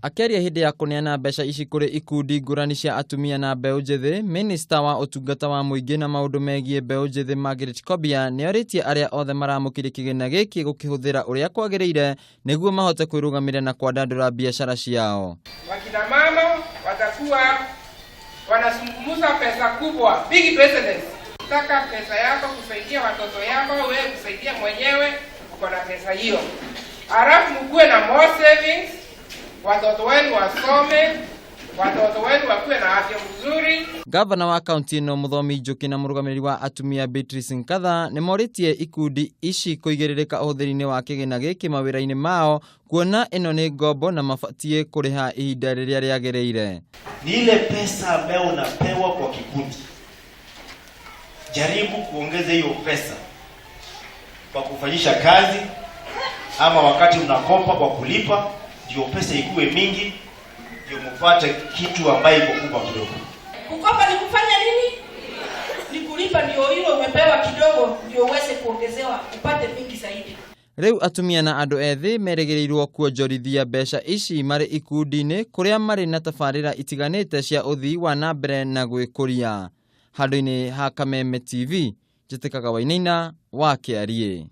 Akeria hindi ya kuneana mbeca ici kuri ikundi ngurani cia atumia na mbeũ njithi, Minista wa Ũtungata wa Mũingĩ na maũndũ megiĩ mbeũ njithi Margaret Kobia nĩoritie aria othe maramũkire kĩgĩna gĩkĩ gũkĩhũthĩra ũrĩa kwagĩrĩire nĩguo mahote kwĩrũgamĩrĩra na kwandandũra biashara ciao. Wakina mama watakuwa wanazungumza pesa kubwa, big business. Utaka pesa yako kusaidia watoto yako, wewe kusaidia mwenyewe, uko na pesa hiyo. Halafu mkuwe na more savings, watoto wenu wasome, watoto wenu wakuwe na afya nzuri. Gavana wa kaunti ĩno Mũthomi Njuki na mũrũgamĩrĩri wa atumia Beatrice Nkatha nĩmoritie ikundi ici kũigĩrĩrĩka ũhũthĩri-inĩ wa kĩgĩna gĩkĩ mawĩra-inĩ mao, kuona ĩno nĩ ngombo na mabatie kũrĩha ihinda rĩrĩa rĩagĩrĩire. Ni ile pesa ambayo unapewa kwa kikundi. Jaribu kuongeza hiyo pesa kwa kufanyisha kazi ama wakati unakopa kwa kulipa, ndio pesa ikuwe mingi, ndio mpate kitu ambayo iko kubwa kidogo. Kukopa ni kufanya nini? Ni kulipa, ndio hilo umepewa kidogo ndio uweze kuongezewa upate mingi zaidi. Rĩu atumia na andũ ethĩ merĩgĩrĩirwo kuonjorithia mbeca ici marĩ ikundi-inĩ kũrĩa marĩ na tabarĩra itiganĩte cia ũthii wa na mbere na gwĩkũria. Handũ-inĩ ha Kameme TV, Njĩtĩkaga Wainaina wa Kĩarie.